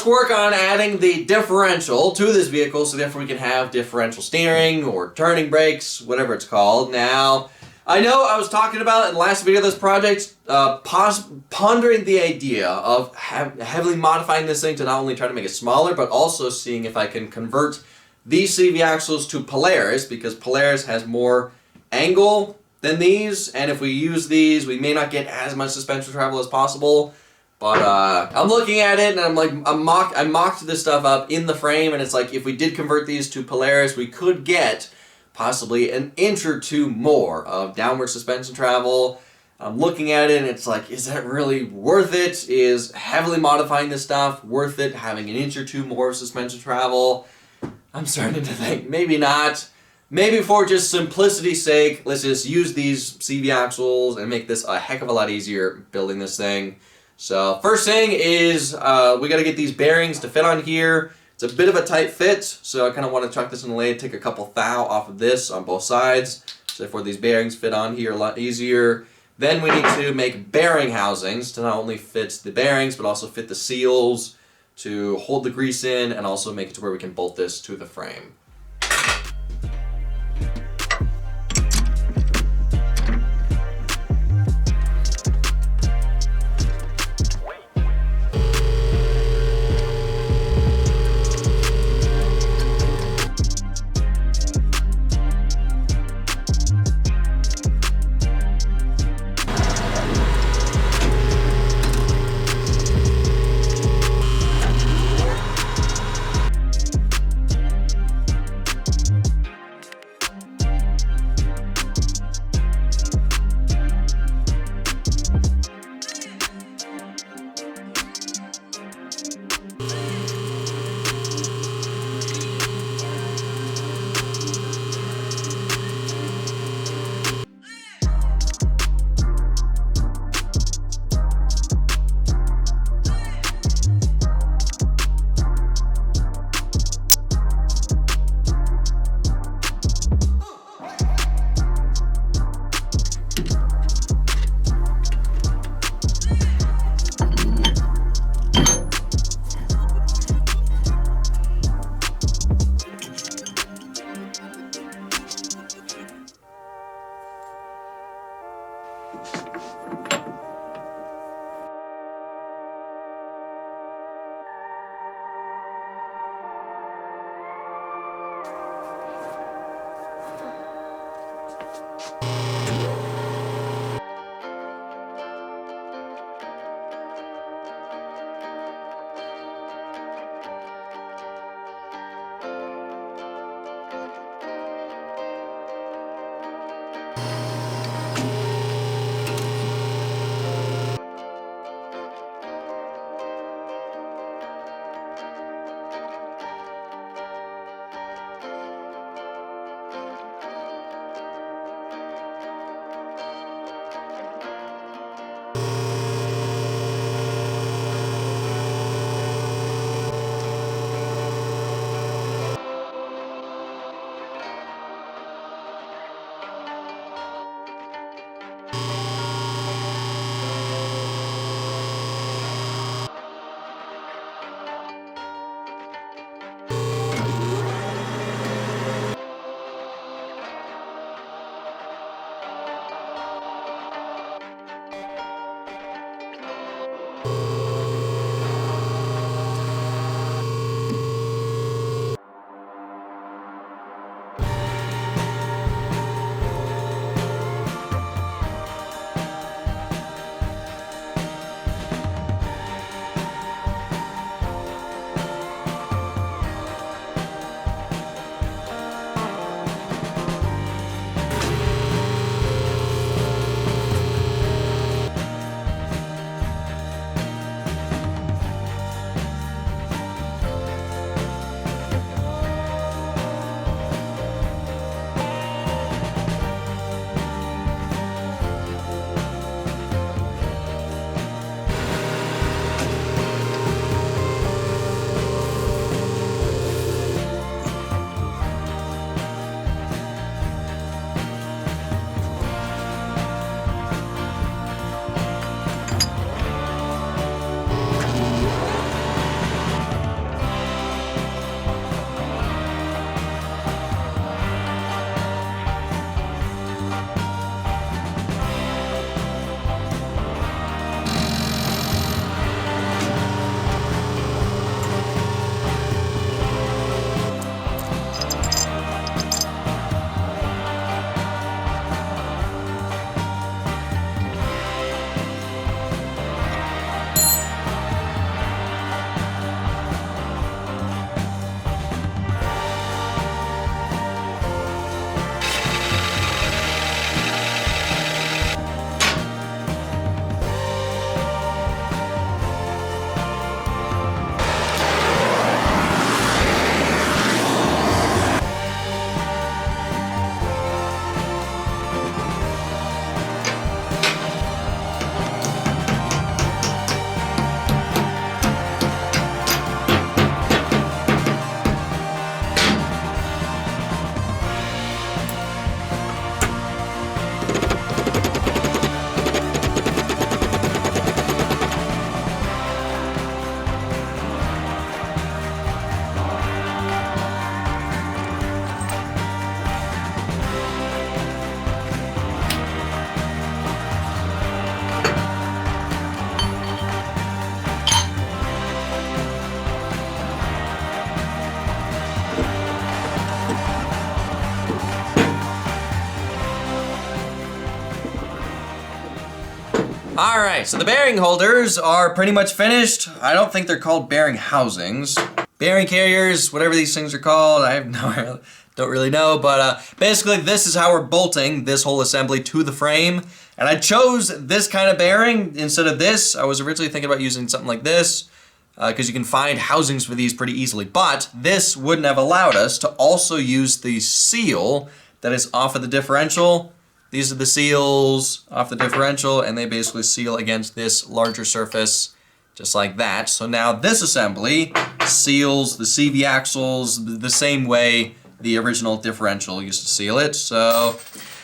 let's work on adding the differential to this vehicle so therefore we can have differential steering or turning brakes, whatever it's called. Now, I know I was talking about it in the last video of this project, pondering the idea of heavily modifying this thing to not only try to make it smaller, but also seeing if I can convert these CV axles to Polaris, because Polaris has more angle than these, and if we use these, we may not get as much suspension travel as possible. But I'm looking at it, and I'm like, I mocked this stuff up in the frame, and it's like, if we did convert these to Polaris, we could get possibly an inch or two more of downward suspension travel. I'm looking at it, and it's like, is that really worth it? Is heavily modifying this stuff worth it, having an inch or two more of suspension travel? I'm starting to think, maybe not. Maybe for just simplicity's sake, let's just use these CV axles and make this a heck of a lot easier building this thing. So first thing is we got to get these bearings to fit on here. It's a bit of a tight fit, so I kind of want to chuck this in the lathe, take a couple thou off of this on both sides, so therefore these bearings fit on here a lot easier. Then we need to make bearing housings to not only fit the bearings, but also fit the seals to hold the grease in, and also make it to where we can bolt this to the frame. Alright, so the bearing holders are pretty much finished. I don't think they're called bearing housings. Bearing carriers, whatever these things are called, don't really know, but basically this is how we're bolting this whole assembly to the frame. And I chose this kind of bearing instead of this. I was originally thinking about using something like this, because you can find housings for these pretty easily, but this wouldn't have allowed us to also use the seal that is off of the differential. These are the seals off the differential, and they basically seal against this larger surface, just like that. So now this assembly seals the CV axles the same way the original differential used to seal it. So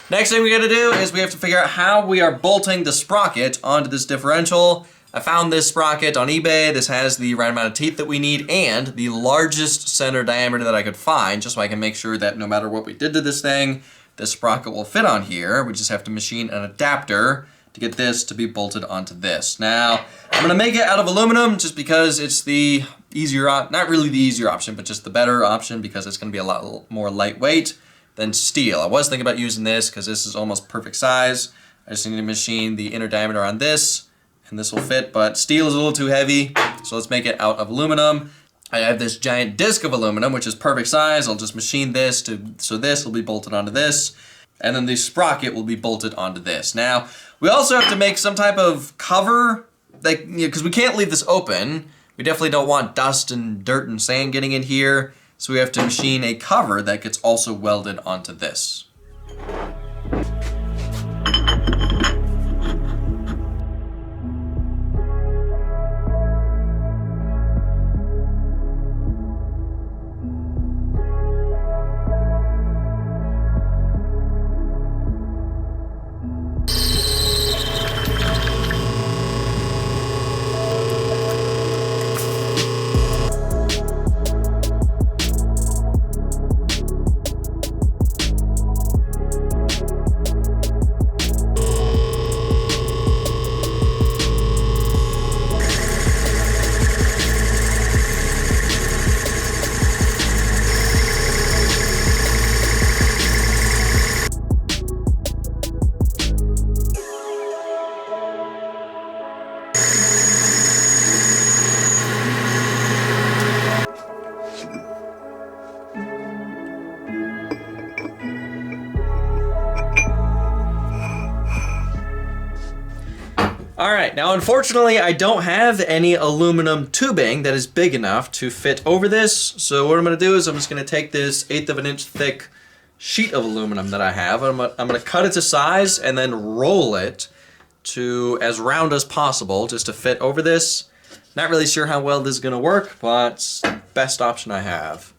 next thing we gotta do is we have to figure out how we are bolting the sprocket onto this differential. I found this sprocket on eBay. This has the right amount of teeth that we need and the largest center diameter that I could find, just so I can make sure that no matter what we did to this thing, this sprocket will fit on here. We just have to machine an adapter to get this to be bolted onto this. Now, I'm gonna make it out of aluminum just because it's the easier, not really the easier option, but just the better option because it's gonna be a lot more lightweight than steel. I was thinking about using this because this is almost perfect size. I just need to machine the inner diameter on this and this will fit, but steel is a little too heavy, so let's make it out of aluminum. I have this giant disc of aluminum, which is perfect size. I'll just machine this so this will be bolted onto this, and then the sprocket will be bolted onto this. Now, we also have to make some type of cover, like, because we can't leave this open. We definitely don't want dust and dirt and sand getting in here, so we have to machine a cover that gets also welded onto this. Alright, now unfortunately I don't have any aluminum tubing that is big enough to fit over this, so what I'm going to do is I'm just going to take this 1/8 of an inch thick sheet of aluminum that I have, and I'm going to cut it to size and then roll it to as round as possible just to fit over this. Not really sure how well this is going to work, but it's the best option I have.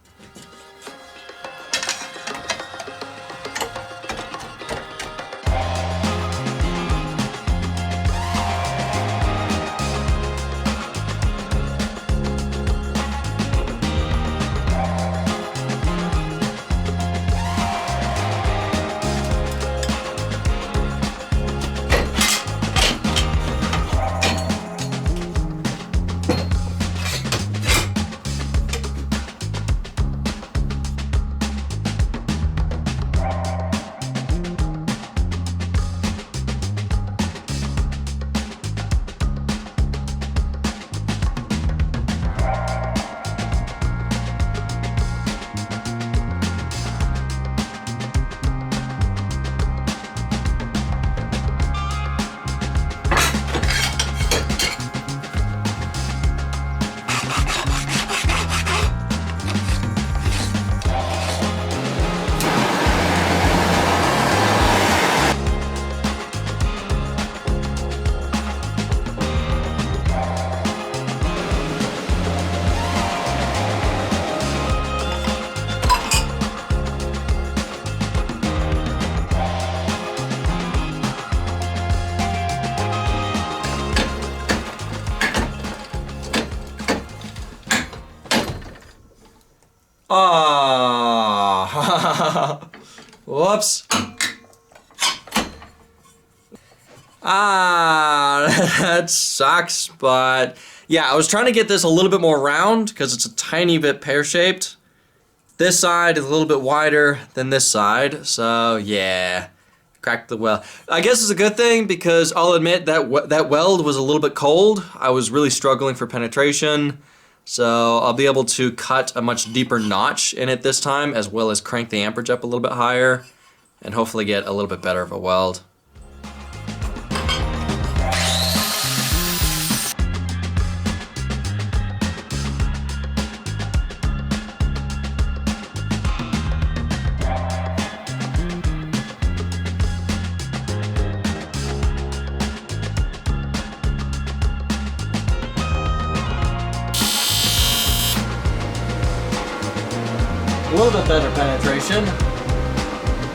Ah, Whoops. That sucks, but yeah, I was trying to get this a little bit more round because it's a tiny bit pear-shaped. This side is a little bit wider than this side, so yeah, cracked the weld. I guess it's a good thing because I'll admit that that weld was a little bit cold. I was really struggling for penetration, so I'll be able to cut a much deeper notch in it this time, as well as crank the amperage up a little bit higher, and hopefully get a little bit better of a weld. A little bit better penetration,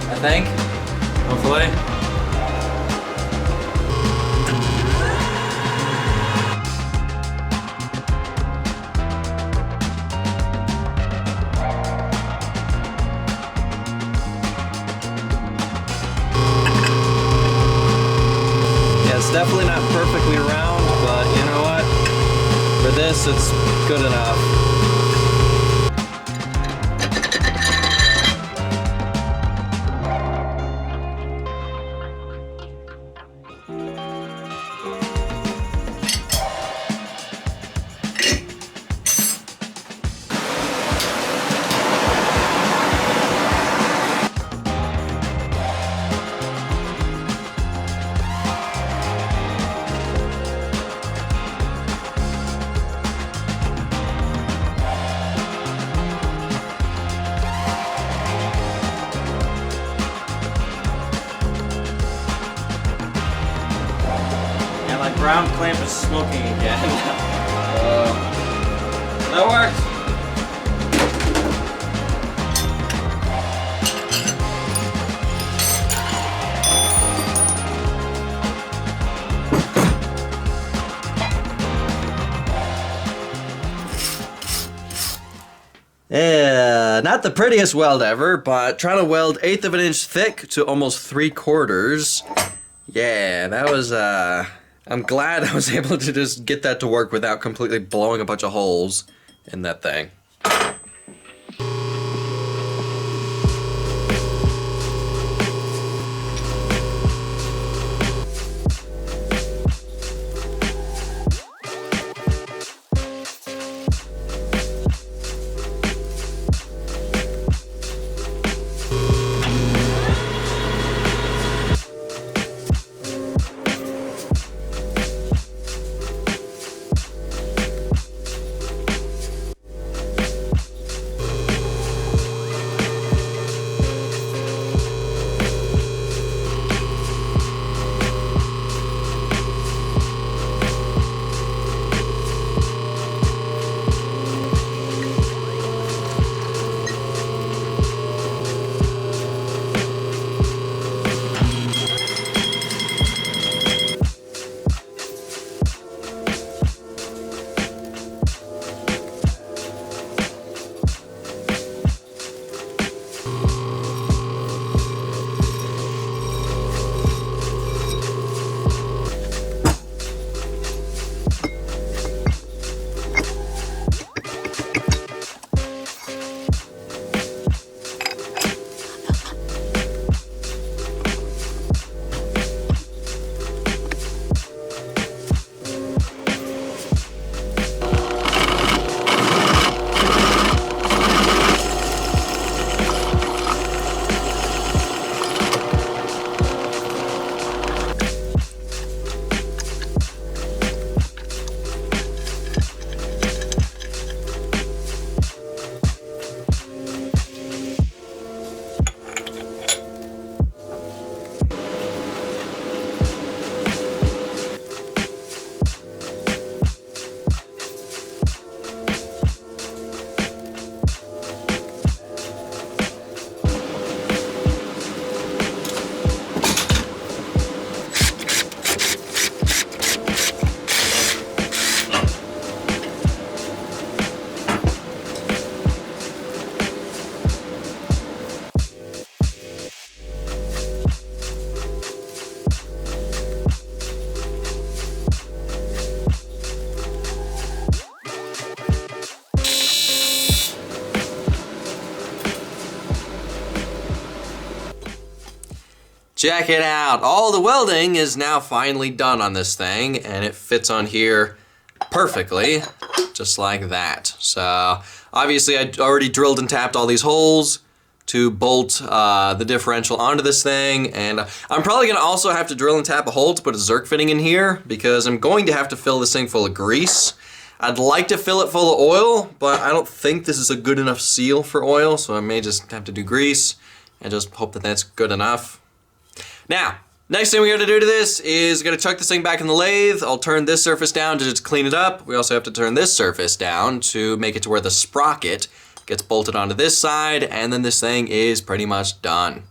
I think, hopefully. Yeah, it's definitely not perfectly round, but you know what? For this, it's good enough. My ground clamp is smoking again. That worked. Yeah, not the prettiest weld ever, but trying to weld 1/8 of an inch thick to almost 3/4. Yeah, that was I'm glad I was able to just get that to work without completely blowing a bunch of holes in that thing. Check it out. All the welding is now finally done on this thing, and it fits on here perfectly, just like that. So obviously I already drilled and tapped all these holes to bolt the differential onto this thing, and I'm probably going to also have to drill and tap a hole to put a Zerk fitting in here, because I'm going to have to fill this thing full of grease. I'd like to fill it full of oil, but I don't think this is a good enough seal for oil, so I may just have to do grease and just hope that that's good enough. Now, next thing we got to do to this is got to chuck this thing back in the lathe. I'll turn this surface down to just clean it up. We also have to turn this surface down to make it to where the sprocket gets bolted onto this side, and then this thing is pretty much done.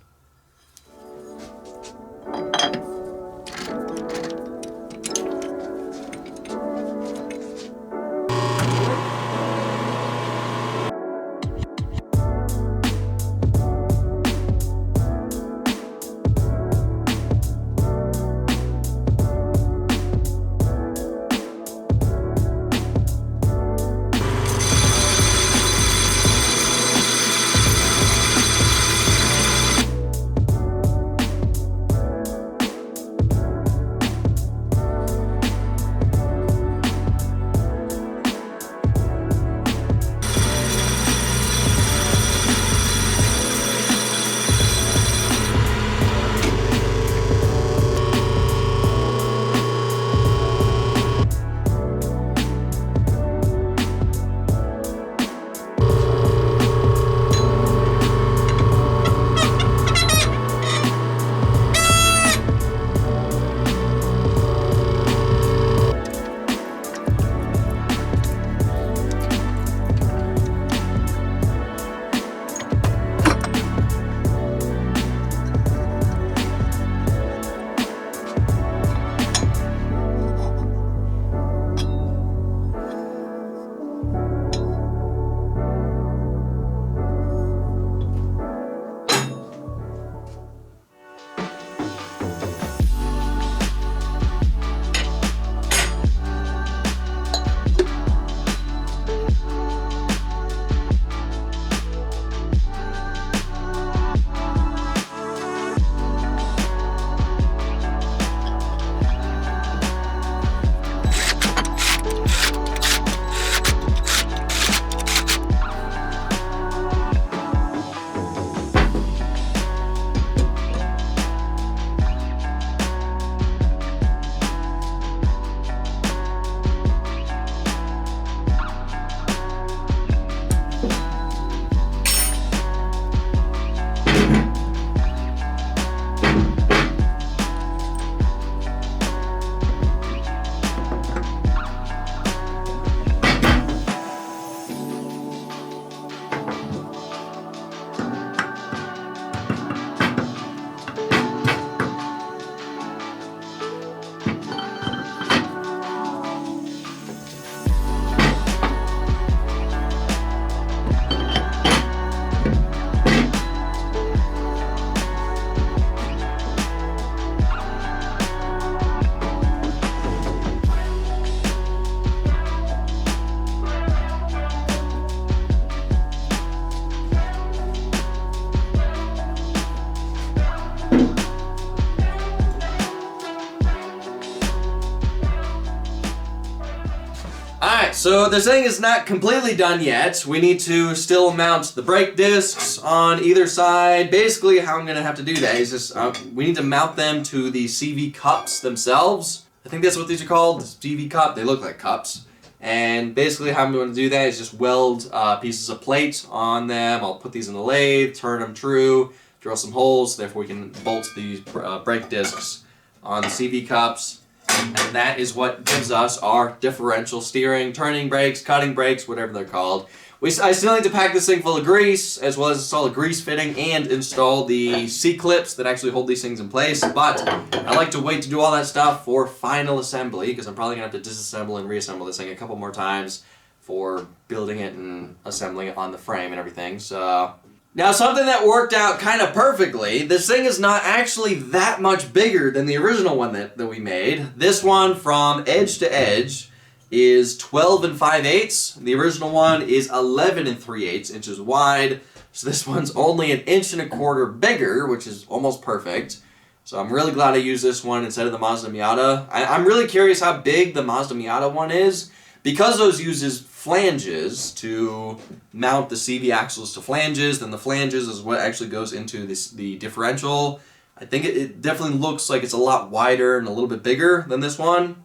So this thing is not completely done yet. We need to still mount the brake discs on either side. Basically, how I'm going to have to do that is just, we need to mount them to the CV cups themselves. I think that's what these are called, the CV cup. They look like cups. And basically how I'm going to do that is just weld pieces of plate on them. I'll put these in the lathe, turn them true, drill some holes, therefore we can bolt these brake discs on the CV cups. And that is what gives us our differential steering, turning brakes, cutting brakes, whatever they're called. I still need to pack this thing full of grease, as well as install a grease fitting and install the C-clips that actually hold these things in place. But I like to wait to do all that stuff for final assembly, because I'm probably going to have to disassemble and reassemble this thing a couple more times for building it and assembling it on the frame and everything. So now, something that worked out kind of perfectly, this thing is not actually that much bigger than the original one that we made. This one from edge to edge is 12 5/8. The original one is 11 3/8 inches wide. So this one's only 1 1/4 inches bigger, which is almost perfect. So I'm really glad I used this one instead of the Mazda Miata. I'm really curious how big the Mazda Miata one is, because those uses flanges to mount the CV axles to flanges. Then the flanges is what actually goes into the differential. I think it definitely looks like it's a lot wider and a little bit bigger than this one.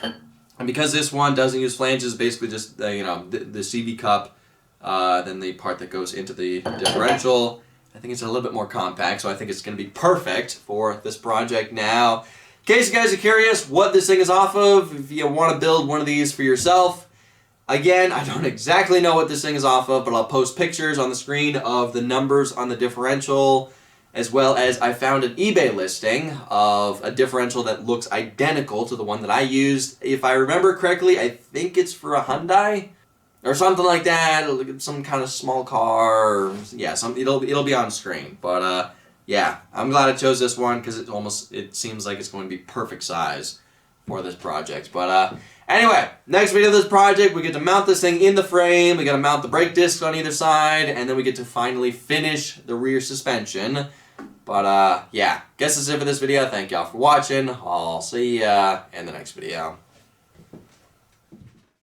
And because this one doesn't use flanges, basically just the CV cup, then the part that goes into the differential. I think it's a little bit more compact, so I think it's going to be perfect for this project now. In case you guys are curious what this thing is off of, if you want to build one of these for yourself, again, I don't exactly know what this thing is off of, but I'll post pictures on the screen of the numbers on the differential, as well as I found an eBay listing of a differential that looks identical to the one that I used. If I remember correctly, I think it's for a Hyundai or something like that, some kind of small car, or, yeah, it'll be on screen. But yeah, I'm glad I chose this one because it seems like it's going to be perfect size for this project. But anyway, next video of this project, we get to mount this thing in the frame, we got to mount the brake discs on either side, and then we get to finally finish the rear suspension. But yeah, guess that's it for this video. Thank y'all for watching. I'll see ya in the next video.